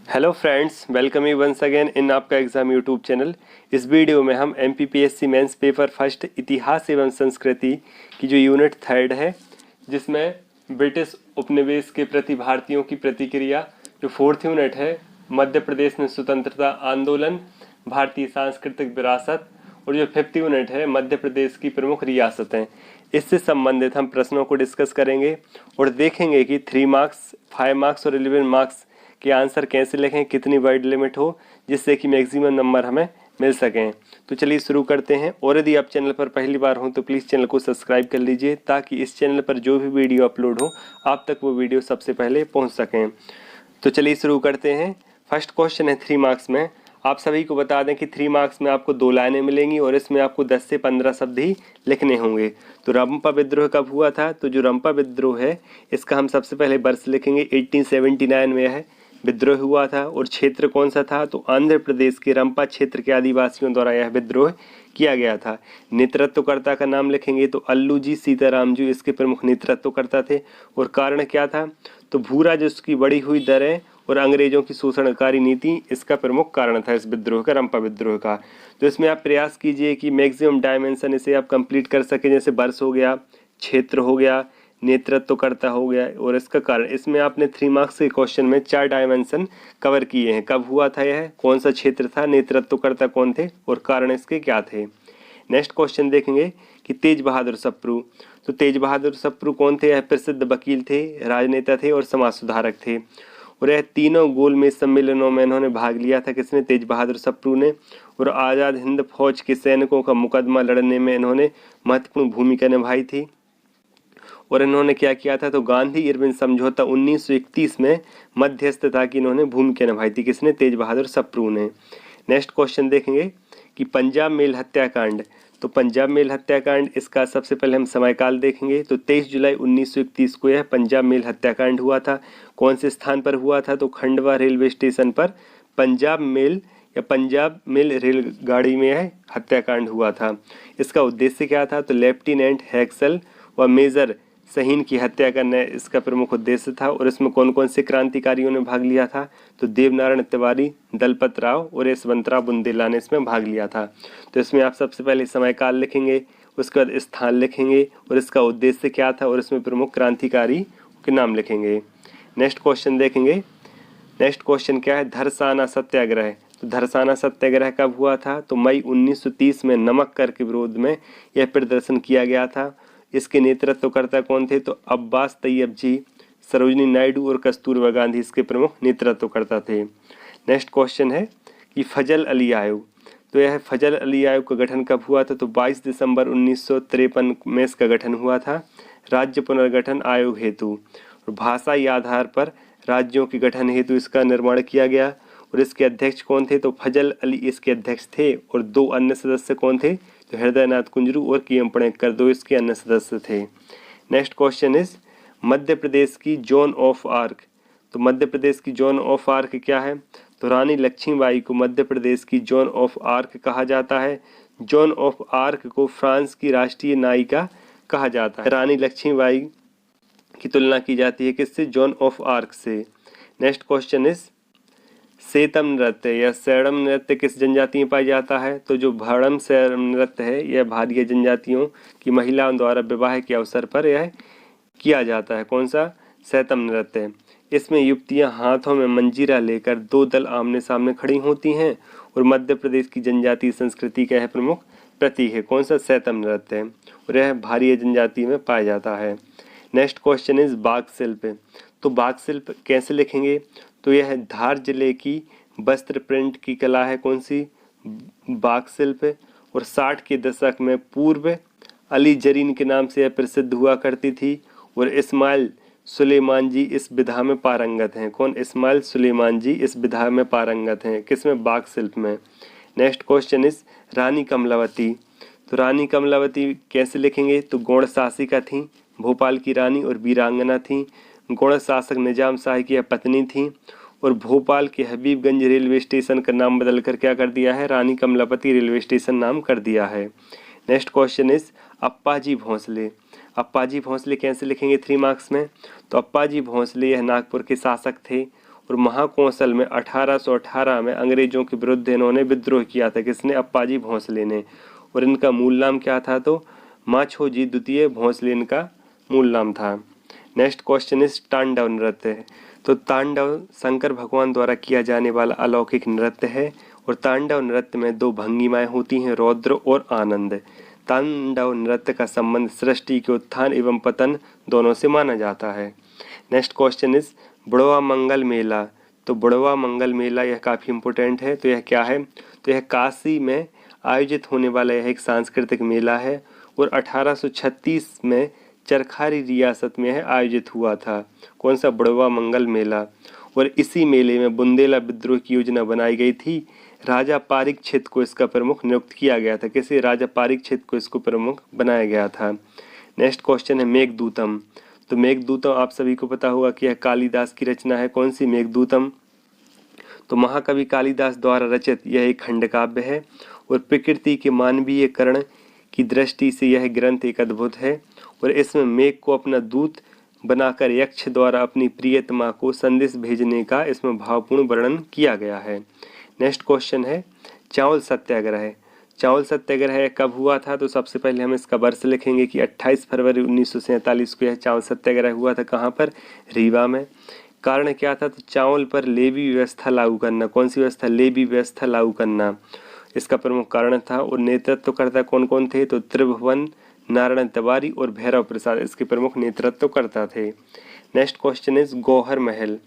Hello friends, welcome you once again in आपका exam YouTube channel. इस video में हम MPPSC मेंस पेपर फर्स्ट इतिहास एवं संस्कृति की जो यूनिट 3 है, जिसमें ब्रिटिश उपनिवेश के प्रति भारतीयों की प्रतिक्रिया, जो 4th यूनिट है मध्य प्रदेश में स्वतंत्रता आंदोलन, भारतीय सांस्कृतिक विरासत, और जो 5th यूनिट है मध्य प्रदेश की प्रमुख रियासतें, इससे संबंधित हम प्रश्नों को डिस्कस करेंगे और देखेंगे कि 3 मार्क्स, 5 मार्क्स और 11 मार्क्स के आंसर कैसे लिखें, कितनी वर्ड लिमिट हो जिससे कि मैक्सिमम नंबर हमें मिल सकें। तो चलिए शुरू करते हैं। और यदि आप चैनल पर पहली बार हो तो प्लीज़ चैनल को सब्सक्राइब कर लीजिए, ताकि इस चैनल पर जो भी वीडियो अपलोड हो आप तक वो वीडियो सबसे पहले पहुंच सकें। तो चलिए शुरू करते हैं। फर्स्ट क्वेश्चन है 3 मार्क्स में। आप सभी को बता दें कि 3 मार्क्स में आपको 2 लाइनें मिलेंगी और इसमें आपको 10 से 15 शब्द ही लिखने होंगे। तो रंपा विद्रोह कब हुआ था? तो जो रंपा विद्रोह है इसका हम सबसे पहले वर्ष लिखेंगे। 1879 में यह विद्रोह हुआ था। और क्षेत्र कौन सा था? तो आंध्र प्रदेश के रंपा क्षेत्र के आदिवासियों द्वारा यह विद्रोह किया गया था। नेतृत्वकर्ता का नाम लिखेंगे तो अल्लू जी सीताराम जी इसके प्रमुख नेतृत्वकर्ता थे। और कारण क्या था? तो भूरा जो उसकी बढ़ी हुई दरें और अंग्रेजों की शोषणकारी नीति इसका प्रमुख कारण था इस विद्रोह का, रंपा विद्रोह का। तो इसमें आप प्रयास कीजिए कि मैक्सिमम डायमेंशन इसे आप कंप्लीट कर सकें, जैसे वर्ष हो गया, क्षेत्र हो गया, नेतृत्वकर्ता हो गया और इसका कारण। इसमें आपने 3 मार्क्स के क्वेश्चन में 4 डायमेंशन कवर किए हैं। कब हुआ था यह, कौन सा क्षेत्र था, नेतृत्वकर्ता कौन थे और कारण इसके क्या थे। नेक्स्ट क्वेश्चन देखेंगे कि तेज बहादुर सप्रू। तो तेज बहादुर सप्रू कौन थे? यह प्रसिद्ध वकील थे, राजनेता थे और समाज सुधारक थे। और यह तीनों गोलमेज सम्मेलनों में इन्होंने भाग लिया था। किसने? तेज बहादुर सप्रू ने। और आज़ाद हिंद फौज के सैनिकों का मुकदमा लड़ने में इन्होंने महत्वपूर्ण भूमिका निभाई थी। और इन्होंने क्या किया था? तो गांधी इरविन समझौता 1931 में मध्यस्थता की इन्होंने भूमिका निभाई थी। किसने? तेज बहादुर सप्रू ने। नेक्स्ट क्वेश्चन देखेंगे कि पंजाब मेल हत्याकांड। तो पंजाब मेल हत्याकांड, इसका सबसे पहले हम समयकाल देखेंगे। तो 23 जुलाई 1931 को यह पंजाब मेल हत्याकांड हुआ था। कौन से स्थान पर हुआ था? तो खंडवा रेलवे स्टेशन पर पंजाब मेल या पंजाब मेल रेलगाड़ी में यह हत्याकांड हुआ था। इसका उद्देश्य क्या था? तो लेफ्टिनेंट हैक्सल व मेजर सहीन की हत्या करना इसका प्रमुख उद्देश्य था। और इसमें कौन कौन से क्रांतिकारियों ने भाग लिया था? तो देवनारायण तिवारी, दलपत राव और यशवंतराव बुंदेला ने इसमें भाग लिया था। तो इसमें आप सबसे पहले समयकाल लिखेंगे, उसके बाद स्थान लिखेंगे और इसका उद्देश्य क्या था और इसमें प्रमुख क्रांतिकारी के नाम लिखेंगे। नेक्स्ट क्वेश्चन देखेंगे। नेक्स्ट क्वेश्चन क्या है? धरसाना सत्याग्रह। तो धरसाना सत्याग्रह कब हुआ था? तो मई 1930 में नमक कर के विरोध में यह प्रदर्शन किया गया था। इसके नेतृत्वकर्ता कौन थे? तो अब्बास तैयब जी, सरोजनी नायडू और कस्तूरबा गांधी इसके प्रमुख नेतृत्वकर्ता थे। नेक्स्ट क्वेश्चन है कि फजल अली आयोग। तो यह फजल अली आयोग का गठन कब हुआ था? तो 22 दिसंबर 1953 में इसका गठन हुआ था, राज्य पुनर्गठन आयोग हेतु। और भाषाई आधार पर राज्यों के गठन हेतु इसका निर्माण किया गया। और इसके अध्यक्ष कौन थे? तो फजल अली इसके अध्यक्ष थे। और 2 अन्य सदस्य कौन थे? तो हृदयनाथ कुंजरू और KM पणेकर 2 इसके अन्य सदस्य थे। Next question is Madhya Pradesh की जोन ऑफ आर्क। तो मध्य प्रदेश की जोन ऑफ आर्क क्या है? तो रानी लक्ष्मीबाई को मध्य प्रदेश की जोन ऑफ आर्क कहा जाता है। जोन ऑफ आर्क को फ्रांस की राष्ट्रीय नायिका कहा जाता है। रानी लक्ष्मीबाई की तुलना की जाती है किससे? जोन ऑफ आर्क से। नेक्स्ट क्वेश्चन इज सेतम नृत्य या सैड़म नृत्य किस जनजाति में पाया जाता है? तो जो भड़म सैड़म नृत्य है यह भारीय जनजातियों की महिलाओं द्वारा विवाह के अवसर पर यह किया जाता है। कौन सा? सैतम नृत्य। इसमें युवतियां हाथों में मंजीरा लेकर 2 दल आमने सामने खड़ी होती हैं और मध्य प्रदेश की जनजातीय संस्कृति का यह प्रमुख प्रतीक है। कौन सा? सैतम नृत्य। और यह भारीय जनजाति में पाया जाता है। नेक्स्ट क्वेश्चन इज बाघ शिल्प। तो बाघ शिल्प कैसे लिखेंगे? तो यह धार जिले की वस्त्र प्रिंट की कला है। कौन सी? बाघ शिल्प। और 60 के दशक में पूर्व अली जरीन के नाम से यह प्रसिद्ध हुआ करती थी। और इस्माइल सुलेमान जी इस विधा में पारंगत हैं। कौन? इस्माइल सुलेमान जी इस विधा में पारंगत हैं। किसमें? बाघ शिल्प में। नेक्स्ट क्वेश्चन इज रानी कमलावती। तो रानी कमलावती कैसे लिखेंगे? तो गौड़ शासिका थी, भोपाल की रानी और वीरांगना थी। गौड़ शासक निजाम शाह की पत्नी थी। और भोपाल के हबीबगंज रेलवे स्टेशन का नाम बदलकर क्या कर दिया है? रानी कमलापति रेलवे स्टेशन नाम कर दिया है। Next question is Appaji Bhonsle. Appaji Bhonsle कैसे लिखेंगे 3 मार्क्स में? तो अप्पाजी भोंसले यह नागपुर के शासक थे और महाकौशल में 1818 में अंग्रेजों के विरुद्ध इन्होंने विद्रोह किया था। किसने? अप्पाजी भोंसले ने। और इनका मूल नाम क्या था? तो माछोजी द्वितीय भोंसले इनका मूल नाम था। नेक्स्ट क्वेश्चन इज तांडव नृत्य। तो तांडव शंकर भगवान द्वारा किया जाने वाला अलौकिक नृत्य है और तांडव नृत्य में दो भंगिमाएं होती हैं, रौद्र और आनंद। तांडव नृत्य का संबंध सृष्टि के उत्थान एवं पतन दोनों से माना जाता है। नेक्स्ट क्वेश्चन इज बुढ़वा मंगल मेला। तो बुढ़वा मंगल मेला यह काफ़ी इम्पोर्टेंट है। तो यह क्या है? तो यह काशी में आयोजित होने वाला यह एक सांस्कृतिक मेला है और 1836 में चरखारी रियासत में यह आयोजित हुआ था। कौन सा? बुढ़वा मंगल मेला। और इसी मेले में बुंदेला विद्रोह की योजना बनाई गई थी। राजा पारीक्षित को इसका प्रमुख नियुक्त किया गया था। किसे? राजा पारीक्षित को इसको प्रमुख बनाया गया था। नेक्स्ट क्वेश्चन है मेघदूतम। तो मेघदूतम आप सभी को पता होगा कि यह कालिदास की रचना है। कौन सी? मेघदूतम। तो महाकवि कालिदास द्वारा रचित यह एक खंड काव्य है और प्रकृति के मानवीयकरण की दृष्टि से यह ग्रंथ एक अद्भुत है और इसमें मेघ को अपना दूत बनाकर यक्ष द्वारा अपनी प्रियतमा को संदेश भेजने का इसमें भावपूर्ण वर्णन किया गया है। नेक्स्ट क्वेश्चन है चावल सत्याग्रह। चावल सत्याग्रह कब हुआ था? तो सबसे पहले हम इसका वर्ष लिखेंगे कि 28 फरवरी 1947 को यह चावल सत्याग्रह हुआ था। कहाँ पर? रीवा में। कारण क्या था? तो चावल पर लेवी व्यवस्था लागू करना। कौन सी व्यवस्था? लेवी व्यवस्था लागू करना इसका प्रमुख कारण था। और नेतृत्वकर्ता कौन कौन थे? तो त्रिभुवन नारायण तिवारी और भैरव प्रसाद इसके प्रमुख नेतृत्वकर्ता थे। नेक्स्ट क्वेश्चन इज गौहर महल।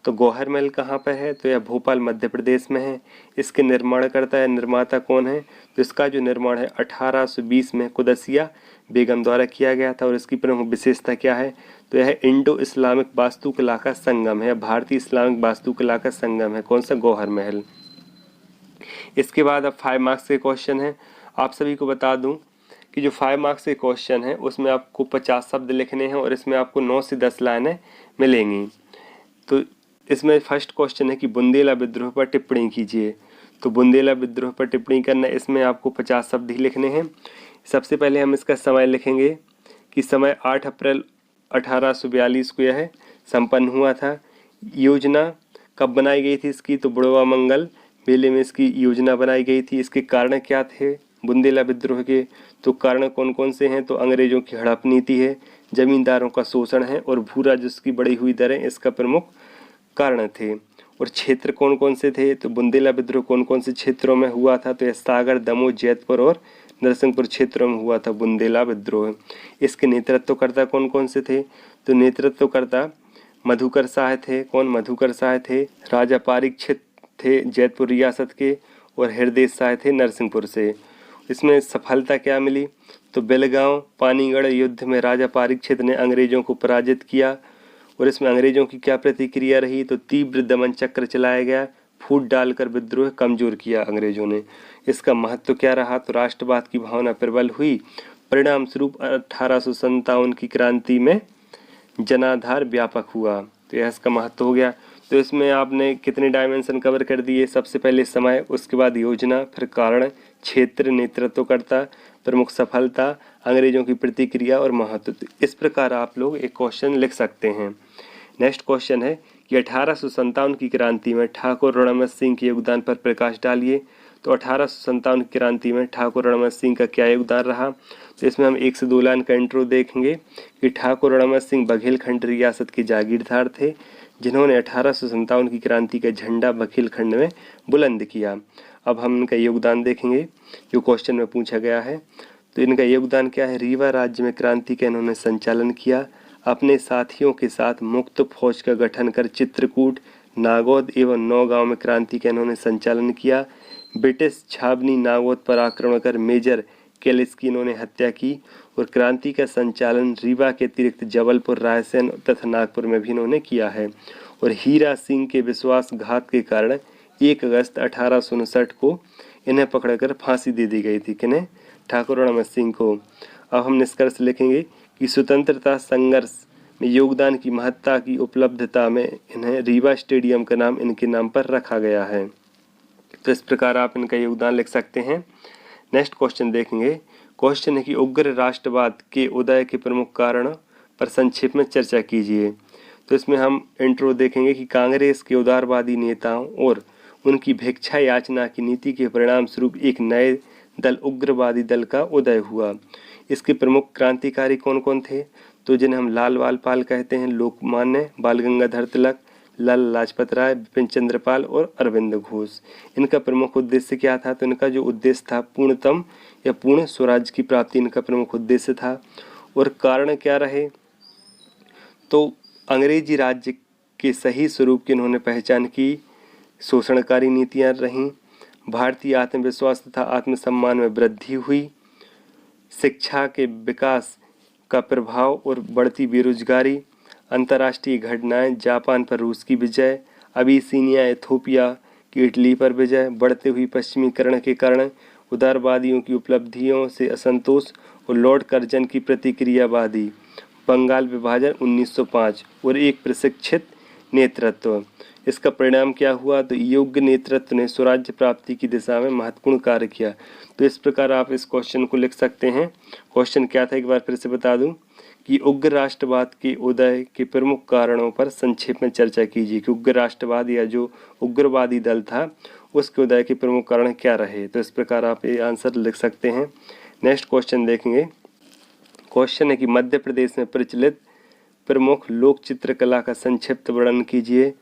तो गौहर महल कहाँ पर है? तो यह भोपाल मध्य प्रदेश में है। इसके निर्माणकर्ता या निर्माता कौन है? तो इसका जो निर्माण है 1820 में कुदसिया बेगम द्वारा किया गया था। और इसकी प्रमुख विशेषता क्या है? तो यह इंडो इस्लामिक वास्तुकला का संगम है, भारतीय इस्लामिक वास्तुकला का संगम है। कौन सा? गौहर महल। इसके बाद अब 5 मार्क्स के क्वेश्चन है। आप सभी को बता दूं कि जो 5 मार्क्स के क्वेश्चन है उसमें आपको 50 शब्द लिखने हैं और इसमें आपको 9 से 10 लाइनें मिलेंगी। तो इसमें फर्स्ट क्वेश्चन है कि बुंदेला विद्रोह पर टिप्पणी कीजिए। तो बुंदेला विद्रोह पर टिप्पणी करना, इसमें आपको 50 शब्द ही लिखने हैं। सबसे पहले हम इसका समय लिखेंगे कि समय 8 अप्रैल 1842 को यह संपन्न हुआ था। योजना कब बनाई गई थी इसकी? तो बुढ़वा मंगल मेले में इसकी योजना बनाई गई थी। इसके कारण क्या थे बुंदेला विद्रोह के? तो कारण कौन कौन से हैं? तो अंग्रेजों की हड़प नीति है, जमींदारों का शोषण है और भू राजस्व की बढ़ी हुई दरें इसका प्रमुख कारण थे। और क्षेत्र कौन कौन से थे? तो बुंदेला विद्रोह कौन कौन से क्षेत्रों में हुआ था? तो यह सागर, दमोह, जैतपुर और नरसिंहपुर क्षेत्रों में हुआ था बुंदेला विद्रोह। इसके नेतृत्वकर्ता कौन कौन से थे? तो नेतृत्वकर्ता मधुकर शाह थे। कौन? मधुकर शाह थे। राजा पारीक्षित थे जैतपुर रियासत के और हृदय शाह थे नरसिंहपुर से। इसमें सफलता क्या मिली? तो बेलगांव पानीगढ़ युद्ध में राजा पारीक्षित ने अंग्रेजों को पराजित किया और इसमें अंग्रेजों की क्या प्रतिक्रिया रही? तो तीव्र दमन चक्र चलाया गया, फूट डालकर विद्रोह कमजोर किया अंग्रेजों ने। इसका महत्व क्या रहा? तो राष्ट्रवाद की भावना प्रबल हुई। परिणाम स्वरूप 1857 की क्रांति में जनाधार व्यापक हुआ। तो यह इसका महत्व हो गया। तो इसमें आपने कितने डायमेंशन कवर कर दिए? सबसे पहले समय, उसके बाद योजना, फिर कारण, क्षेत्र, नेतृत्वकर्ता, प्रमुख सफलता, अंग्रेजों की प्रतिक्रिया और महत्व। इस प्रकार आप लोग एक क्वेश्चन लिख सकते हैं। नेक्स्ट क्वेश्चन है कि 1857 की क्रांति में ठाकुर रणमत सिंह के योगदान पर प्रकाश डालिए। तो 1857 की क्रांति में ठाकुर रणमत सिंह का क्या योगदान रहा? तो इसमें हम 1 से 2 लाइन का इंट्रो देखेंगे कि ठाकुर रणमत सिंह बघेलखंड रियासत के जागीरदार थे जिन्होंने 1857 की क्रांति का झंडा बघेलखंड में बुलंद किया। अब हम इनका योगदान देखेंगे जो क्वेश्चन में पूछा गया है। तो इनका योगदान क्या है? रीवा राज्य में क्रांति का इन्होंने संचालन किया। अपने साथियों के साथ मुक्त फौज का गठन कर चित्रकूट, नागौद एवं नौगांव में क्रांति का इन्होंने संचालन किया। ब्रिटिश छावनी नागौद पर आक्रमण कर मेजर कैलिस की इन्होंने हत्या की और क्रांति का संचालन रीवा के अतिरिक्त जबलपुर, रायसेन तथा नागपुर में भी इन्होंने किया है। और हीरा सिंह के विश्वासघात के कारण 1 अगस्त 1859 को इन्हें पकड़कर फांसी दे दी गई थी। किन्हें? ठाकुर रणमत सिंह को। अब हम निष्कर्ष लिखेंगे कि स्वतंत्रता संघर्ष में योगदान की महत्ता की उपलब्धता में इन्हें रीवा स्टेडियम का नाम इनके नाम पर रखा गया है। तो इस प्रकार आप इनका योगदान लिख सकते हैं। नेक्स्ट क्वेश्चन देखेंगे। क्वेश्चन है कि उग्र राष्ट्रवाद के उदय के प्रमुख कारण पर संक्षेप में चर्चा कीजिए। तो इसमें हम इंट्रो देखेंगे कि कांग्रेस के उदारवादी नेताओं और उनकी भिक्षा याचना की नीति के परिणाम स्वरूप एक नए दल उग्रवादी दल का उदय हुआ। इसके प्रमुख क्रांतिकारी कौन कौन थे? तो जिन्हें हम लाल बाल पाल कहते हैं, लोकमान्य, बाल गंगाधर तिलक, लाला लाजपत राय, बिपिन चंद्र पाल और अरविंद घोष। इनका प्रमुख उद्देश्य क्या था? तो इनका जो उद्देश्य था पूर्णतम या पूर्ण स्वराज की प्राप्ति इनका प्रमुख उद्देश्य था। और कारण क्या रहे? तो अंग्रेजी राज्य के सही स्वरूप की इन्होंने पहचान की, शोषणकारी नीतियां रहीं, भारतीय आत्मविश्वास तथा आत्मसम्मान में वृद्धि हुई, शिक्षा के विकास का प्रभाव और बढ़ती बेरोजगारी, अंतर्राष्ट्रीय घटनाएं, जापान पर रूस की विजय, अबिसिनिया इथोपिया की इटली पर विजय, बढ़ते हुई पश्चिमीकरण के कारण उदारवादियों की उपलब्धियों से असंतोष और लॉर्ड कर्जन की प्रतिक्रियावादी, बंगाल विभाजन 1905 और एक प्रशिक्षित नेतृत्व। इसका परिणाम क्या हुआ? तो योग्य नेतृत्व ने स्वराज्य प्राप्ति की दिशा में महत्वपूर्ण कार्य किया। तो इस प्रकार आप इस क्वेश्चन को लिख सकते हैं। क्वेश्चन क्या था एक बार फिर से बता दूं कि उग्र राष्ट्रवाद के उदय के प्रमुख कारणों पर संक्षेप में चर्चा कीजिए कि उग्र राष्ट्रवाद या जो उग्रवादी दल था उसके उदय के प्रमुख कारण क्या रहे। तो इस प्रकार आप ये आंसर लिख सकते हैं। नेक्स्ट क्वेश्चन देखेंगे। क्वेश्चन है कि मध्य प्रदेश में प्रचलित प्रमुख लोक चित्रकला का संक्षिप्त वर्णन कीजिए।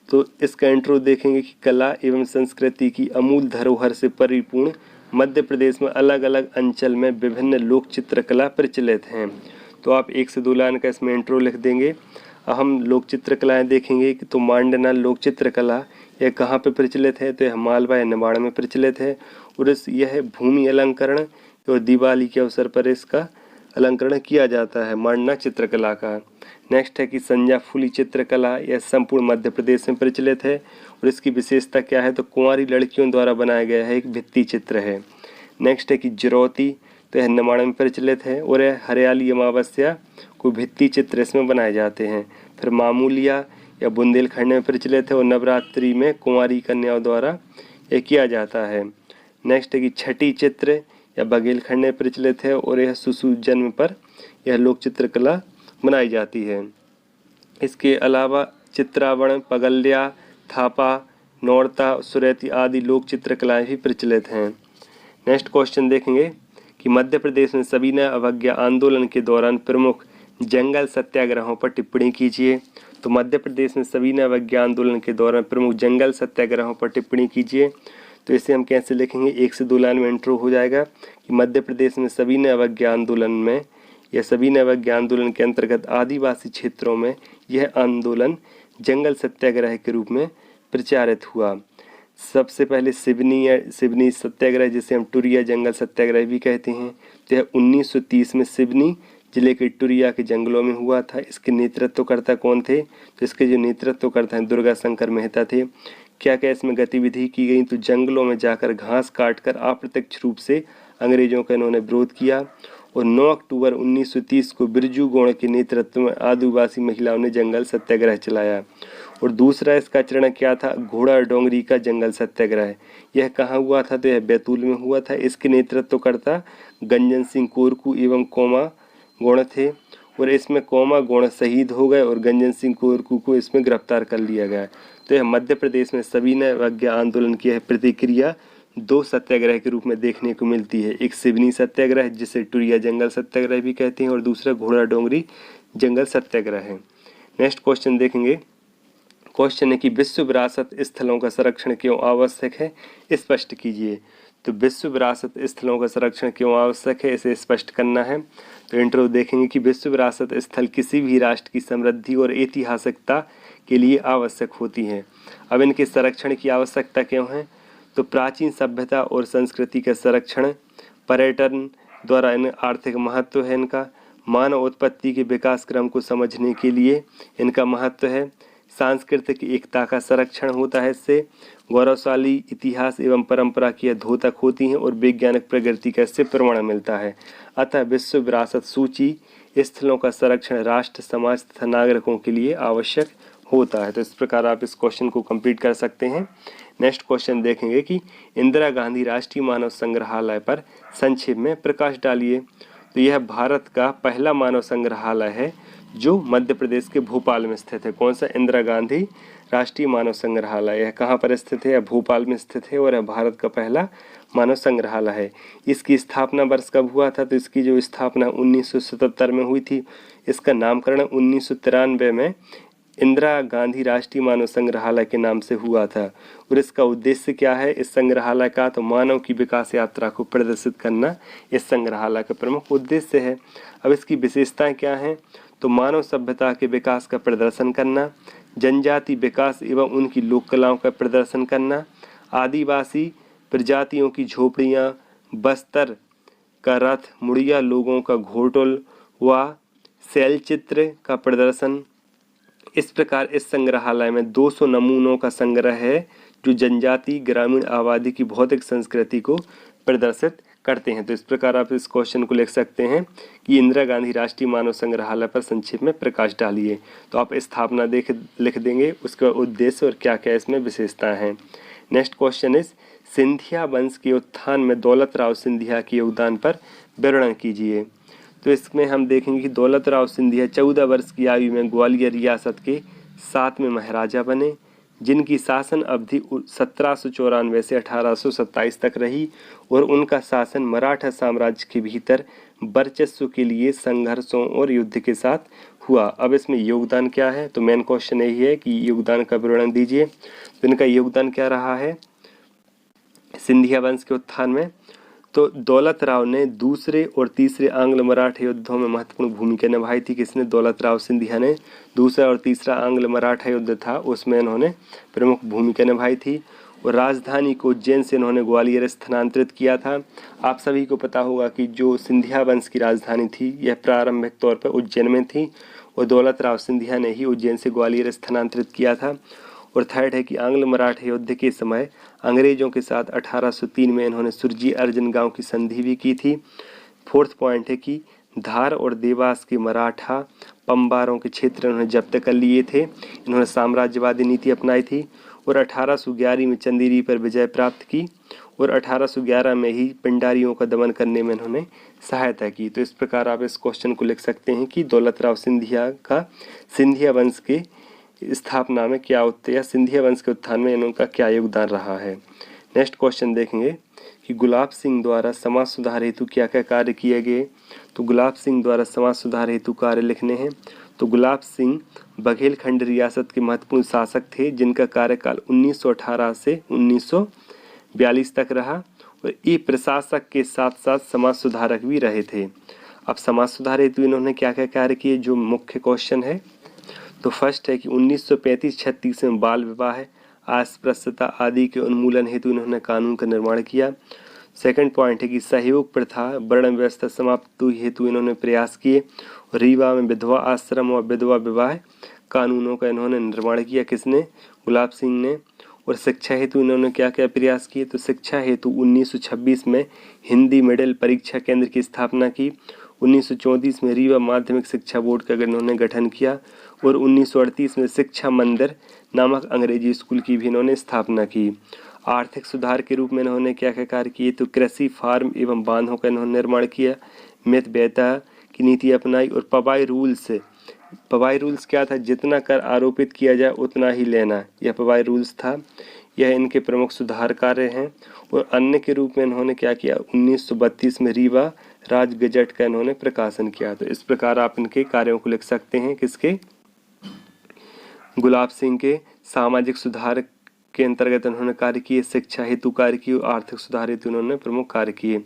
तो इसका इंट्रो देखेंगे कि कला एवं संस्कृति की अमूल धरोहर से परिपूर्ण मध्य प्रदेश में अलग अलग अंचल में विभिन्न लोक चित्रकला प्रचलित हैं। तो आप 1 से 2 लाइन का इसमें इंट्रो लिख देंगे। अब हम लोक चित्रकलाएँ देखेंगे कि तो मांडना लोक चित्रकला यह कहाँ पे प्रचलित है? तो यह मालवा या निमाड़ में प्रचलित है और यह भूमि अलंकरण और दिवाली के अवसर पर इसका अलंकरण किया जाता है मांडना चित्रकला का। नेक्स्ट है कि संजा फूली चित्रकला यह संपूर्ण मध्य प्रदेश में प्रचलित है और इसकी विशेषता क्या है? तो कुंवारी लड़कियों द्वारा बनाया गया है एक भित्ति चित्र है। नेक्स्ट है कि जरौती, तो यह निमाड़ में प्रचलित है और यह हरियाली अमावस्या को भित्ति चित्र इसमें बनाए जाते हैं। फिर मामूलिया या बुंदेलखंड में प्रचलित है और नवरात्रि में कुंवारी कन्याओं द्वारा यह किया जाता है। नेक्स्ट है कि छठी चित्र या बघेलखंड में प्रचलित है और यह शिशु जन्म पर यह लोक चित्रकला बनाई जाती है। इसके अलावा चित्रावण, पगल्या, थापा, नौरता, सुरैती आदि लोक चित्रकलाएं भी प्रचलित हैं। नेक्स्ट क्वेश्चन देखेंगे कि मध्य प्रदेश में सविनय अवज्ञा आंदोलन के दौरान प्रमुख जंगल सत्याग्रहों पर टिप्पणी कीजिए। तो मध्य प्रदेश में सविनय अवज्ञा आंदोलन के दौरान प्रमुख जंगल सत्याग्रहों पर टिप्पणी कीजिए। तो इसे हम कैसे लिखेंगे? 1 से 2 लाइन में इंट्रो हो जाएगा कि मध्य प्रदेश में सविनय अवज्ञा आंदोलन में या सविनय अवज्ञा आंदोलन के अंतर्गत आदिवासी क्षेत्रों में यह आंदोलन जंगल सत्याग्रह के रूप में प्रचारित हुआ। सबसे पहले सिवनी सत्याग्रह जिसे हम टुरिया जंगल सत्याग्रह भी कहते हैं, तो यह 1930 में सिवनी जिले के टुरिया के जंगलों में हुआ था। इसके नेतृत्वकर्ता कौन थे? तो इसके जो नेतृत्वकर्ता हैं दुर्गा शंकर मेहता थे। क्या क्या इसमें गतिविधि की गई? तो जंगलों में जाकर घास काटकर अप्रत्यक्ष रूप से अंग्रेजों का इन्होंने विरोध किया और 9 अक्टूबर 1930 को बिरजू गौड़ के नेतृत्व में आदिवासी महिलाओं ने जंगल सत्याग्रह चलाया। और दूसरा इसका चरण क्या था? घोड़ा डोंगरी का जंगल सत्याग्रह। यह कहाँ हुआ था? तो यह बैतूल में हुआ था। इसके नेतृत्वकर्ता गंजन सिंह कोरकू एवं कोमा गौड़ थे और इसमें कोमा गौड़ शहीद हो गए और गंजन सिंह कोरकू को इसमें गिरफ्तार कर लिया गया। तो यह मध्य प्रदेश में सविनय अवज्ञा आंदोलन की प्रतिक्रिया 2 सत्याग्रह के रूप में देखने को मिलती है। एक सिवनी सत्याग्रह जिसे टुरिया जंगल सत्याग्रह भी कहते हैं और दूसरा घोड़ा डोंगरी जंगल सत्याग्रह है। नेक्स्ट क्वेश्चन देखेंगे। क्वेश्चन है कि विश्व विरासत स्थलों का संरक्षण क्यों आवश्यक है? स्पष्ट कीजिए। तो विश्व विरासत स्थलों का संरक्षण क्यों आवश्यक है, इसे स्पष्ट करना है। तो इंट्रो देखेंगे कि विश्व विरासत स्थल किसी भी राष्ट्र की समृद्धि और ऐतिहासिकता के लिए आवश्यक होती हैं। अब इनके संरक्षण की आवश्यकता क्यों है? तो प्राचीन सभ्यता और संस्कृति का संरक्षण, पर्यटन द्वारा इन आर्थिक महत्व है इनका, मानव उत्पत्ति के विकास क्रम को समझने के लिए इनका महत्व है, सांस्कृतिक एकता का संरक्षण होता है इससे, गौरवशाली इतिहास एवं परंपरा की द्योतक होती हैं और वैज्ञानिक प्रगति का इससे प्रमाण मिलता है। अतः विश्व विरासत सूची स्थलों का संरक्षण राष्ट्र, समाज तथा नागरिकों के लिए आवश्यक होता है। तो इस प्रकार आप इस क्वेश्चन को कंप्लीट कर सकते हैं। नेक्स्ट क्वेश्चन देखेंगे कि इंदिरा गांधी राष्ट्रीय मानव संग्रहालय पर संक्षेप में प्रकाश डालिए। तो यह भारत का पहला मानव संग्रहालय है जो मध्य प्रदेश के भोपाल में स्थित है। कौन सा? इंदिरा गांधी राष्ट्रीय मानव संग्रहालय। यह कहाँ पर स्थित है? भोपाल में स्थित है और यह भारत का पहला मानव संग्रहालय है। इसकी स्थापना वर्ष कब हुआ था? तो इसकी जो स्थापना 1977 में हुई थी। इसका नामकरण 1993 में इंदिरा गांधी राष्ट्रीय मानव संग्रहालय के नाम से हुआ था। और इसका उद्देश्य क्या है इस संग्रहालय का? तो मानव की विकास यात्रा को प्रदर्शित करना इस संग्रहालय का प्रमुख उद्देश्य है। अब इसकी विशेषताएं क्या हैं? तो मानव सभ्यता के विकास का प्रदर्शन करना, जनजाति विकास एवं उनकी लोक कलाओं का प्रदर्शन करना, आदिवासी प्रजातियों की झोपड़ियाँ, बस्तर का रथ, मुड़िया लोगों का घोटुल व शैलचित्र का प्रदर्शन। इस प्रकार इस संग्रहालय में 200 नमूनों का संग्रह है जो जनजाति ग्रामीण आबादी की भौतिक संस्कृति को प्रदर्शित करते हैं। तो इस प्रकार आप इस क्वेश्चन को लिख सकते हैं कि इंदिरा गांधी राष्ट्रीय मानव संग्रहालय पर संक्षेप में प्रकाश डालिए। तो आप स्थापना लिख देंगे, उसका उद्देश्य और क्या क्या इसमें विशेषताएं हैं। नेक्स्ट क्वेश्चन इज सिंधिया वंश के उत्थान में दौलत राव सिंधिया के योगदान पर विवरण कीजिए। तो इसमें हम देखेंगे कि दौलत राव सिंधिया 14 वर्ष की आयु में ग्वालियर रियासत के 7वें महाराजा बने, जिनकी शासन अवधि 1794 से 1827 तक रही और उनका शासन मराठा साम्राज्य के भीतर वर्चस्व के लिए संघर्षों और युद्ध के साथ हुआ। अब इसमें योगदान क्या है? तो मेन क्वेश्चन यही है कि योगदान का विवरण दीजिए। तो इनका योगदान क्या रहा है सिंधिया वंश के उत्थान में? तो दौलत राव ने दूसरे और तीसरे आंग्ल मराठा युद्धों में महत्वपूर्ण भूमिका निभाई थी। किसने? दौलत राव सिंधिया ने। दूसरा और तीसरा आंग्ल मराठा युद्ध था, उसमें इन्होंने प्रमुख भूमिका निभाई थी। और राजधानी को उज्जैन से इन्होंने ग्वालियर स्थानांतरित किया था। आप सभी को पता होगा कि जो सिंधिया वंश की राजधानी थी यह प्रारंभिक तौर पर उज्जैन में थी और दौलत राव सिंधिया ने ही उज्जैन से ग्वालियर स्थानांतरित किया था। और थर्ड है कि आंग्ल मराठा युद्ध के समय अंग्रेजों के साथ 1803 में इन्होंने सुरजी अर्जन गांव की संधि भी की थी। फोर्थ पॉइंट है कि धार और देवास के मराठा पंबारों के क्षेत्र इन्होंने जब्त कर लिए थे। इन्होंने साम्राज्यवादी नीति अपनाई थी और 1811 में चंदेरी पर विजय प्राप्त की और 1811 में ही पिंडारियों का दमन करने में इन्होंने सहायता की। तो इस प्रकार आप इस क्वेश्चन को लिख सकते हैं कि दौलत राव सिंधिया का सिंधिया वंश के स्थापना में क्या या सिंधिया वंश के उत्थान में इनका क्या योगदान रहा है। नेक्स्ट क्वेश्चन देखेंगे कि गुलाब सिंह द्वारा समाज सुधार हेतु क्या क्या कार्य किए गए। तो गुलाब सिंह द्वारा समाज सुधार हेतु कार्य लिखने हैं। तो गुलाब सिंह बघेलखंड रियासत के महत्वपूर्ण शासक थे जिनका कार्यकाल 1918 से 1942 तक रहा और ये प्रशासक के साथ साथ समाज सुधारक भी रहे थे। अब समाज सुधार हेतु इन्होंने क्या क्या कार्य किए, जो मुख्य क्वेश्चन है। तो फर्स्ट है कि 1935-36 में बाल विवाह, अस्पृश्यता आदि के उन्मूलन हेतु इन्होंने कानून का निर्माण किया। सेकंड पॉइंट है कि सहयोग प्रथा वर्ण व्यवस्था समाप्त हेतु इन्होंने प्रयास किए। रीवा में विधवा आश्रम और विधवा विवाह कानूनों का इन्होंने निर्माण किया। किसने? गुलाब सिंह ने। और शिक्षा हेतु इन्होंने क्या क्या प्रयास किए। तो शिक्षा हेतु 1926 में हिंदी मिडिल परीक्षा केंद्र की स्थापना की। 1934 में रीवा माध्यमिक शिक्षा बोर्ड का इन्होंने गठन किया और 1938 में शिक्षा मंदिर नामक अंग्रेजी स्कूल की भी इन्होंने स्थापना की। आर्थिक सुधार के रूप में इन्होंने क्या क्या कार्य किए। तो कृषि फार्म एवं बांधों का इन्होंने निर्माण किया। मित व्ययता की नीति अपनाई और पबाई रूल्स क्या था? जितना कर आरोपित किया जाए उतना ही लेना, यह पबाई रूल्स था। यह इनके प्रमुख सुधार कार्य हैं। और अन्य के रूप में इन्होंने क्या किया? 1932 में रीवा राज गजट का इन्होंने प्रकाशन किया। तो इस प्रकार आप इनके कार्यों को लिख सकते हैं। किसके? गुलाब सिंह के। सामाजिक सुधार के अंतर्गत उन्होंने कार्य किए, शिक्षा हेतु कार्य किए, आर्थिक सुधार हेतु उन्होंने प्रमुख कार्य किए।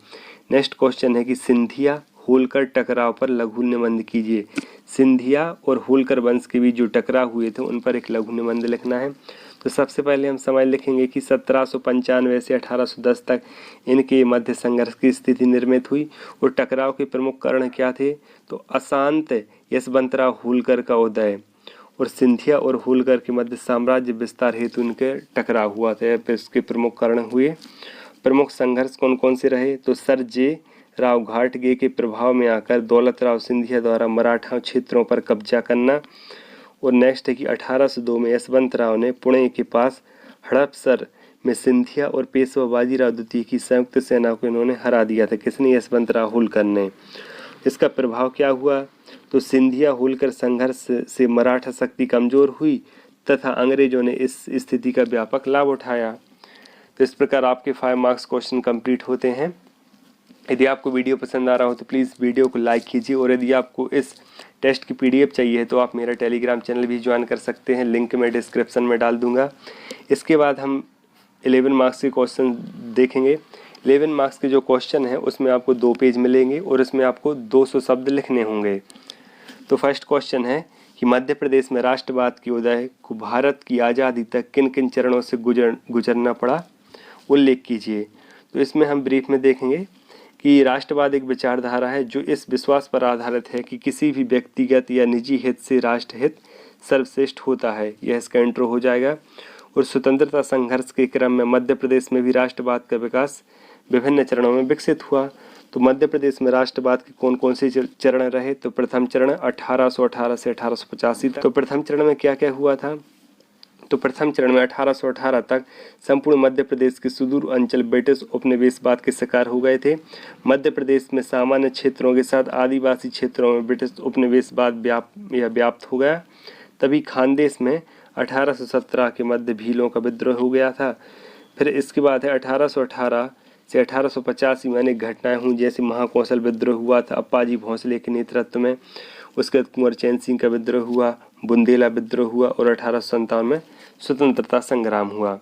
नेक्स्ट क्वेश्चन है कि सिंधिया होलकर टकराव पर लघु निबंध कीजिए। सिंधिया और होलकर वंश के बीच जो टकराव हुए थे उन पर एक लघु निबंध लिखना है। तो सबसे पहले हम समझ लिखेंगे कि 1795 से 1810 तक इनके मध्य संघर्ष की स्थिति निर्मित हुई और टकराव के प्रमुख कारण क्या थे। तो अशांत यशवंतराव होलकर का उदय और सिंधिया और होलकर के मध्य साम्राज्य विस्तार हेतु इनके टकराव हुआ था। फिर इसके प्रमुख कारण हुए। प्रमुख संघर्ष कौन कौन से रहे। तो सर जे राव घाटगे के प्रभाव में आकर दौलत राव सिंधिया द्वारा मराठा क्षेत्रों पर कब्जा करना। और नेक्स्ट है कि 1802 में यशवंत राव ने पुणे के पास हड़पसर में सिंधिया और पेशवा बाजीराव द्वितीय की संयुक्त सेना को इन्होंने हरा दिया था। किसने? यशवंत राव होलकर ने। इसका प्रभाव क्या हुआ? तो सिंधिया होलकर संघर्ष से मराठा शक्ति कमजोर हुई तथा अंग्रेजों ने इस स्थिति का व्यापक लाभ उठाया। तो इस प्रकार आपके 5 मार्क्स क्वेश्चन कंप्लीट होते हैं। यदि आपको वीडियो पसंद आ रहा हो तो प्लीज़ वीडियो को लाइक कीजिए, और यदि आपको इस टेस्ट की PDF चाहिए तो आप मेरा टेलीग्राम चैनल भी ज्वाइन कर सकते हैं, लिंक मैं डिस्क्रिप्शन में डाल दूंगा। इसके बाद हम 11 मार्क्स के क्वेश्चन देखेंगे। 11 मार्क्स के जो क्वेश्चन है उसमें आपको 2 पेज मिलेंगे और इसमें आपको 200 शब्द लिखने होंगे। तो फर्स्ट क्वेश्चन है कि मध्य प्रदेश में राष्ट्रवाद के उदय को भारत की आज़ादी तक किन किन चरणों से गुजरना पड़ा, उल्लेख कीजिए। तो इसमें हम ब्रीफ में देखेंगे कि राष्ट्रवाद एक विचारधारा है जो इस विश्वास पर आधारित है कि किसी भी व्यक्तिगत या निजी हित से राष्ट्र हित सर्वश्रेष्ठ होता है। यह इसका इंट्रो हो जाएगा। और स्वतंत्रता संघर्ष के क्रम में मध्य प्रदेश में भी राष्ट्रवाद का विकास विभिन्न चरणों में विकसित हुआ। तो मध्य प्रदेश में राष्ट्रवाद के कौन कौन से चरण रहे? तो प्रथम चरण 1818 से 1885 तक। तो प्रथम चरण में क्या क्या हुआ था? तो प्रथम चरण में 1818 तक संपूर्ण मध्य प्रदेश के सुदूर अंचल ब्रिटिश उपनिवेशवाद के शिकार हो गए थे। मध्य प्रदेश में सामान्य क्षेत्रों के साथ आदिवासी क्षेत्रों में ब्रिटिश उपनिवेशवाद व्याप्त हो गया। तभी खानदेश में 1817 के मध्य भीलों का विद्रोह हो गया था। फिर इसके बाद है 1818 से 1885 में अनेक घटनाएं हुई, जैसे महाकौशल विद्रोह हुआ था अप्पाजी भोंसले के नेतृत्व में। उसके बाद कुंवर चैन सिंह का विद्रोह हुआ, बुंदेला विद्रोह हुआ और 1857 में स्वतंत्रता संग्राम हुआ।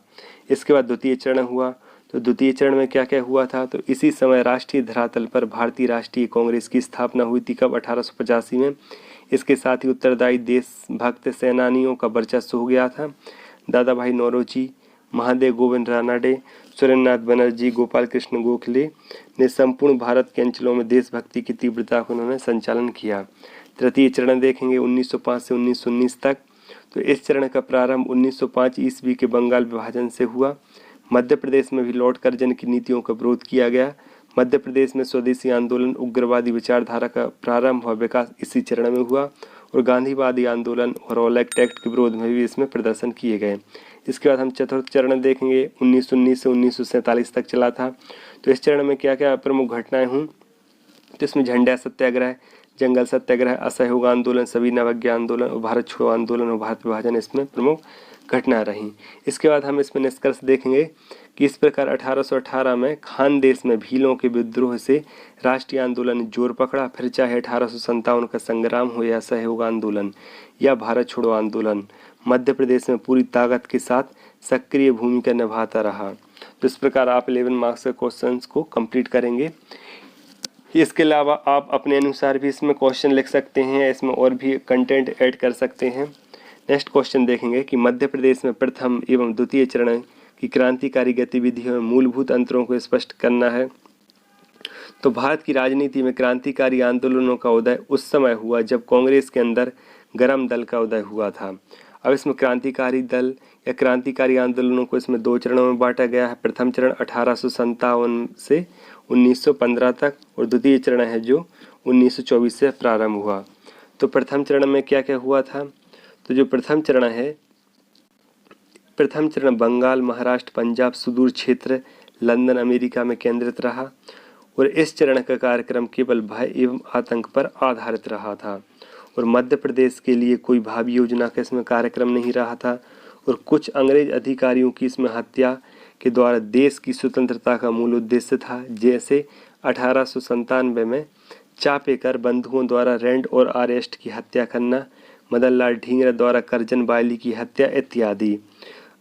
इसके बाद द्वितीय चरण हुआ। तो द्वितीय चरण में क्या क्या हुआ था? तो इसी समय राष्ट्रीय धरातल पर भारतीय राष्ट्रीय कांग्रेस की स्थापना हुई थी। कब? 1885 में। इसके साथ ही उत्तरदायी देशभक्त सेनानियों का वर्चस्व हो गया था। दादा भाई नौरोजी, महादेव गोविंद रानाडे, सुरेंद्रनाथ बनर्जी, गोपाल कृष्ण गोखले ने संपूर्ण भारत के अंचलों में देशभक्ति की तीव्रता को उन्होंने संचालन किया। तृतीय चरण देखेंगे 1905 से 1919 तक। तो इस चरण का प्रारंभ 1905 ईस्वी के बंगाल विभाजन से हुआ। मध्य प्रदेश में भी लॉर्ड कर्जन की नीतियों का विरोध किया गया। मध्य प्रदेश में स्वदेशी आंदोलन, उग्रवादी विचारधारा का प्रारंभ और विकास इसी चरण में हुआ। और गांधीवादी आंदोलन और ऑल एक्ट के विरोध में भी इसमें प्रदर्शन किए गए। इसके बाद हम चतुर्थ चरण देखेंगे 1919 से 1947 तक चला था। तो इस चरण में क्या क्या प्रमुख घटनाएं हुई? तो इसमें झंडा सत्याग्रह, जंगल सत्याग्रह, असहयोग आंदोलन, सविनय अवज्ञा आंदोलन और भारत छोड़ो आंदोलन और भारत विभाजन इसमें प्रमुख घटनाएं रहीं। इसके बाद हम इसमें निष्कर्ष देखेंगे कि इस प्रकार 1818 में खानदेश में भीलों के विद्रोह से राष्ट्रीय आंदोलन ने जोर पकड़ा। फिर चाहे 1857 का संग्राम हो या सहयोग आंदोलन या भारत छोड़ो आंदोलन, मध्य प्रदेश में पूरी ताकत के साथ सक्रिय भूमिका निभाता रहा। तो इस प्रकार आप 11 मार्क्स के क्वेश्चंस को कंप्लीट करेंगे। इसके अलावा आप अपने अनुसार भी इसमें क्वेश्चन लिख सकते हैं, इसमें और भी कंटेंट ऐड कर सकते हैं। नेक्स्ट क्वेश्चन देखेंगे कि मध्य प्रदेश में प्रथम एवं द्वितीय चरण की क्रांतिकारी गतिविधियों में मूलभूत अंतरों को स्पष्ट करना है। तो भारत की राजनीति में क्रांतिकारी आंदोलनों का उदय उस समय हुआ जब कांग्रेस के अंदर गर्म दल का उदय हुआ था। अब इसमें क्रांतिकारी दल या क्रांतिकारी आंदोलनों को इसमें 2 चरणों में बांटा गया है। प्रथम चरण 1857 से 1915 तक और द्वितीय चरण है जो 1924 से प्रारंभ हुआ। तो प्रथम चरण में क्या क्या हुआ था? तो जो प्रथम चरण है, प्रथम चरण बंगाल, महाराष्ट्र, पंजाब, सुदूर क्षेत्र, लंदन, अमेरिका में केंद्रित रहा। और इस चरण का कार्यक्रम केवल भय एवं आतंक पर आधारित रहा था और मध्य प्रदेश के लिए कोई भावी योजना का इसमें कार्यक्रम नहीं रहा था। और कुछ अंग्रेज अधिकारियों की इसमें हत्या के द्वारा देश की स्वतंत्रता का मूल उद्देश्य था। जैसे 1897 में चापे कर बंधुओं द्वारा रैंड और आरेस्ट की हत्या करना, मदन लाल ढींगरा द्वारा करजन बायली की हत्या इत्यादि।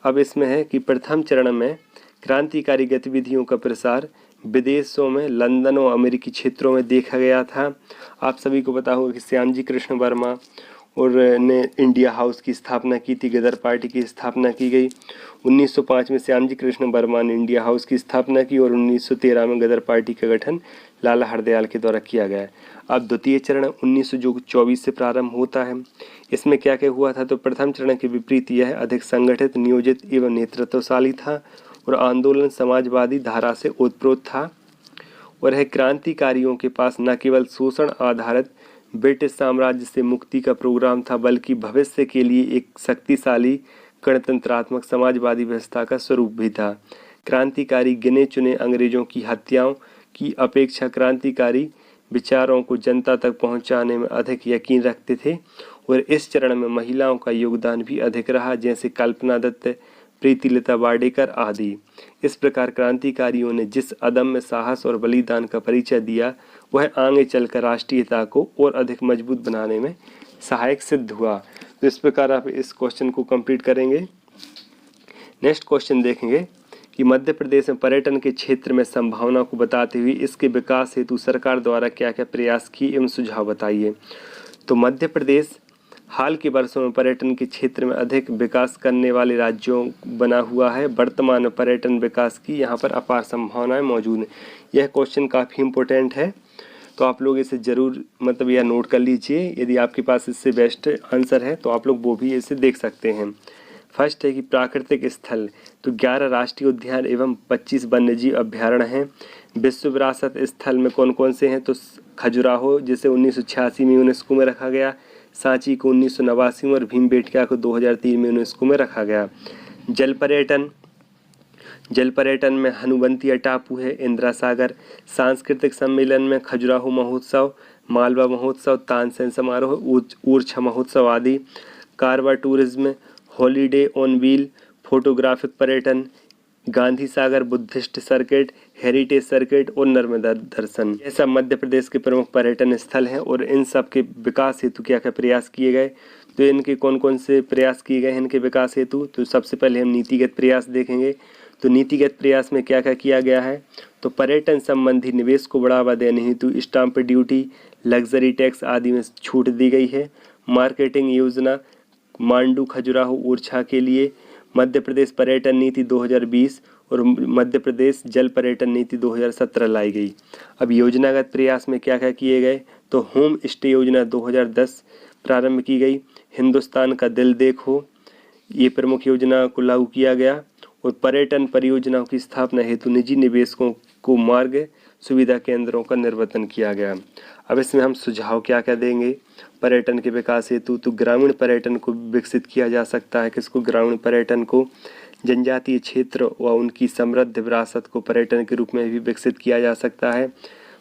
अब इसमें है कि प्रथम चरण में क्रांतिकारी गतिविधियों का प्रसार विदेशों में, लंदन और अमेरिकी क्षेत्रों में देखा गया था। आप सभी को पता होगा कि श्यामजी कृष्ण वर्मा और ने इंडिया हाउस की स्थापना की थी, गदर पार्टी की स्थापना की गई। 1905 में श्यामजी कृष्ण वर्मा ने इंडिया हाउस की स्थापना की और 1913 में गदर पार्टी का गठन लाला हरदयाल के द्वारा किया गया। अब द्वितीय चरण 1924 से प्रारंभ होता है। इसमें क्या क्या हुआ था? तो प्रथम चरण के विपरीत यह अधिक संगठित, नियोजित एवं नेतृत्वशाली था और आंदोलन समाजवादी धारा से ओतप्रोत था। और यह क्रांतिकारियों के पास न केवल शोषण आधारित ब्रिटिश साम्राज्य से मुक्ति का प्रोग्राम था, बल्कि भविष्य के लिए एक शक्तिशाली गणतंत्रात्मक समाजवादी व्यवस्था का स्वरूप भी था। क्रांतिकारी गिने चुने अंग्रेजों की हत्याओं की अपेक्षा क्रांतिकारी विचारों को जनता तक पहुंचाने में अधिक यकीन रखते थे और इस चरण में महिलाओं का योगदान भी अधिक रहा, जैसे कल्पना दत्त, प्रीतिलता वाडेकर आदि। इस प्रकार क्रांतिकारियों ने जिस अदम्य साहस और बलिदान का परिचय दिया वह आगे चलकर राष्ट्रीयता को और अधिक मजबूत बनाने में सहायक सिद्ध हुआ। तो इस प्रकार आप इस क्वेश्चन को कंप्लीट करेंगे। नेक्स्ट क्वेश्चन देखेंगे कि मध्य प्रदेश में पर्यटन के क्षेत्र में संभावना को बताते हुए इसके विकास हेतु सरकार द्वारा क्या क्या प्रयास किए एवं सुझाव बताइए। तो मध्य प्रदेश हाल के वर्षों में पर्यटन के क्षेत्र में अधिक विकास करने वाले राज्यों बना हुआ है। वर्तमान में पर्यटन विकास की यहाँ पर अपार संभावनाएं मौजूद हैं। यह क्वेश्चन काफ़ी इम्पोर्टेंट है, तो आप लोग इसे ज़रूर यह नोट कर लीजिए। यदि आपके पास इससे बेस्ट आंसर है तो आप लोग वो भी इसे देख सकते हैं। फर्स्ट है कि प्राकृतिक स्थल, तो 11 राष्ट्रीय उद्यान एवं 25 वन्यजीव अभ्यारण्य हैं। विश्व विरासत स्थल में कौन कौन से हैं, तो खजुराहो जिसे 1986 में यूनेस्को में रखा गया, सांची को 1989 में और भीमबेटका को 2003 में यूनेस्को में रखा गया। जल पर्यटन में हनुवंतिया टापू है, इंदिरा सागर। सांस्कृतिक सम्मेलन में खजुराहो महोत्सव, मालवा महोत्सव, तानसेन समारोह, ऊर्छा महोत्सव आदि। कारवां tourism, holiday on wheel, photographic पर्यटन, Gandhi Sagar Buddhist circuit, heritage circuit और नर्मदा दर्शन। ये सब मध्य प्रदेश के प्रमुख पर्यटन स्थल हैं और इन सब के विकास हेतु क्या क्या प्रयास किए गए। तो इनके कौन कौन से प्रयास किए गए हैं इनके विकास हेतु। तो सबसे पहले हम नीतिगत प्रयास देखेंगे। तो नीतिगत प्रयास में क्या क्या किया गया है, तो पर्यटन संबंधी निवेश को बढ़ावा देने हेतु स्टाम्प ड्यूटी, लग्जरी टैक्स आदि में छूट दी गई है। मार्केटिंग योजना मांडू खजुराहो ऊर्छा के लिए। मध्य प्रदेश पर्यटन नीति 2020 और मध्य प्रदेश जल पर्यटन नीति 2017 लाई गई। अब योजनागत प्रयास में क्या क्या किए गए, तो होम स्टे योजना 2010 प्रारंभ की गई। हिंदुस्तान का दिल देखो, ये प्रमुख योजना को लागू किया गया। और पर्यटन परियोजनाओं की स्थापना हेतु निजी निवेशकों को मार्ग सुविधा केंद्रों का निर्वर्तन किया गया। अब इसमें हम सुझाव क्या क्या देंगे पर्यटन के विकास हेतु। तो ग्रामीण पर्यटन को विकसित किया जा सकता है। किसको, ग्रामीण पर्यटन को। जनजातीय क्षेत्र व उनकी समृद्ध विरासत को पर्यटन के रूप में भी विकसित किया जा सकता है।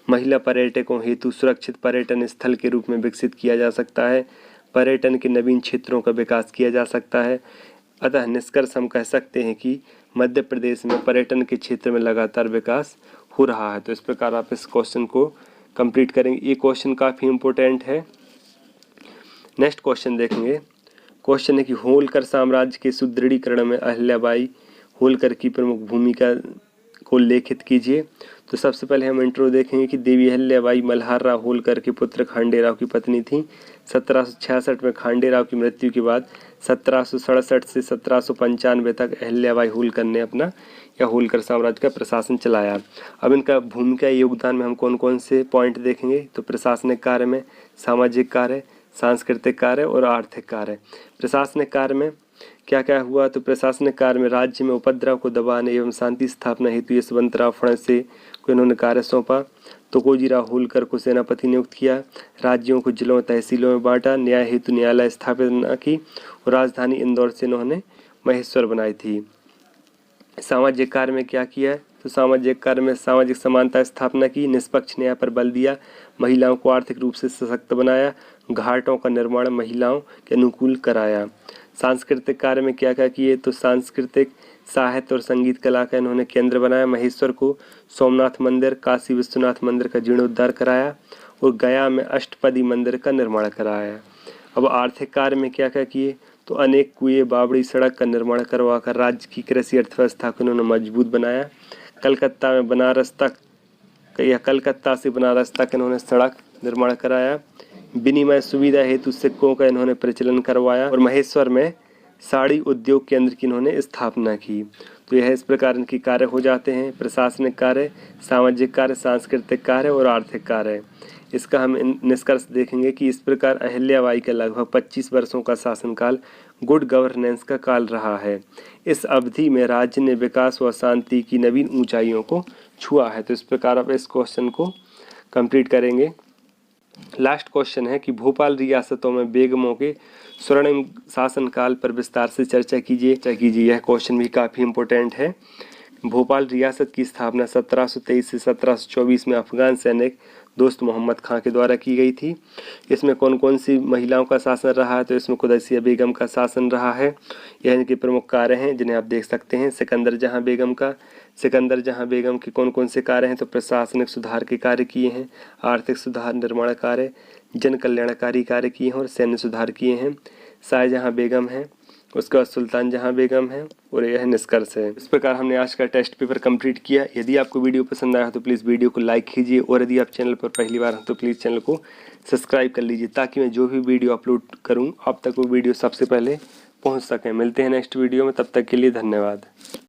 महिला पर्यटकों हेतु सुरक्षित पर्यटन स्थल के रूप में विकसित किया जा सकता है। पर्यटन के नवीन क्षेत्रों का विकास किया जा सकता है। अतः निष्कर्ष हम कह सकते हैं कि मध्य प्रदेश में पर्यटन के क्षेत्र में लगातार विकास हो रहा है। तो इस प्रकार आप इस क्वेश्चन को कंप्लीट करेंगे। ये क्वेश्चन काफ़ी इम्पोर्टेंट है। नेक्स्ट क्वेश्चन देखेंगे। क्वेश्चन है कि होलकर साम्राज्य के सुदृढ़ीकरण में अहिल्याबाई होलकर की प्रमुख भूमिका को लेखित कीजिए। तो सबसे पहले हम इंट्रो देखेंगे कि देवी अहिल्याबाई मल्हार राव होलकर के पुत्र खांडेराव की पत्नी थी। 1766 में खांडेराव की मृत्यु के बाद 1767 से 1795 तक अहिल्याबाई होलकर ने अपना होलकर साम्राज्य का प्रशासन चलाया। अब इनका भूमिका योगदान में हम कौन कौन से पॉइंट देखेंगे, तो प्रशासनिक कार्य में, सामाजिक कार्य, सांस्कृतिक कार्य और आर्थिक कार्य। प्रशासनिक कार्य में क्या क्या हुआ, तो प्रशासनिक कार्य में राज्य में उपद्रव को दबाने एवं शांति स्थापना हेतु यशवंतराव फणसे को इन्होंने कार्य सौंपा। तो कोजीराव होलकर को सेनापति नियुक्त किया। राज्यों को जिलों तहसीलों में बांटा। न्याय हेतु न्यायालय स्थापित न की और राजधानी इंदौर से इन्होंने महेश्वर बनाई थी। सामाजिक कार्य में क्या किया, तो सामाजिक कार्य में सामाजिक समानता स्थापना की, निष्पक्ष न्याय पर बल दिया, महिलाओं को आर्थिक रूप से सशक्त बनाया, घाटों का निर्माण महिलाओं के अनुकूल कराया। सांस्कृतिक कार्य में क्या क्या किए, तो सांस्कृतिक साहित्य और संगीत कला का इन्होंने केंद्र बनाया। महेश्वर को सोमनाथ मंदिर, काशी विश्वनाथ मंदिर का जीर्णोद्धार कराया और गया में अष्टपदी मंदिर का निर्माण कराया। अब आर्थिक कार्य में क्या क्या किए, तो अनेक कुएं, बावड़ी, सड़क का निर्माण करवाकर राज्य की कृषि अर्थव्यवस्था को इन्होंने मजबूत बनाया। कलकत्ता में बनारस तक या कलकत्ता से बनारस तक इन्होंने सड़क निर्माण कराया। विनिमय सुविधा हेतु सिक्कों का इन्होंने प्रचलन करवाया और महेश्वर में साड़ी उद्योग केंद्र की इन्होंने स्थापना की। तो यह इस प्रकार इनके कार्य हो जाते हैं, प्रशासनिक कार्य, सामाजिक कार्य, सांस्कृतिक कार्य और आर्थिक कार्य। इसका हम निष्कर्ष देखेंगे कि इस प्रकार अहिल्याबाई का लगभग 25 वर्षों का शासनकाल गुड गवर्नेंस का काल रहा है। इस अवधि में राज्य ने विकास व शांति की नवीन ऊंचाइयों को छुआ है। तो इस प्रकार आप इस क्वेश्चन को कंप्लीट करेंगे। लास्ट क्वेश्चन है कि भोपाल रियासतों में बेगमों के स्वर्णिम शासनकाल पर विस्तार से चर्चा कीजिए। यह क्वेश्चन भी काफ़ी इम्पोर्टेंट है। भोपाल रियासत की स्थापना 1723 से 1724 में अफगान सैनिक दोस्त मोहम्मद खां के द्वारा की गई थी। इसमें कौन कौन सी महिलाओं का शासन रहा है, तो इसमें कुदैसिया बेगम का शासन रहा है। यह इनके प्रमुख कार्य हैं जिन्हें आप देख सकते हैं। सिकंदर जहां बेगम के कौन कौन से कार्य हैं, तो प्रशासनिक सुधार के कार्य किए हैं, आर्थिक सुधार निर्माण कार्य, जन कल्याणकारी कार्य किए हैं और सैन्य सुधार किए हैं। शाहजहां बेगम है, उसके बाद सुल्तान जहां बेगम है और यह निष्कर्ष है। इस प्रकार हमने आज का टेस्ट पेपर कंप्लीट किया। यदि आपको वीडियो पसंद आया तो प्लीज़ वीडियो को लाइक कीजिए और यदि आप चैनल पर पहली बार हैं तो प्लीज़ चैनल को सब्सक्राइब कर लीजिए ताकि मैं जो भी वीडियो अपलोड करूं आप तक वो वीडियो सबसे पहले पहुंच सके। मिलते हैं नेक्स्ट वीडियो में, तब तक के लिए धन्यवाद।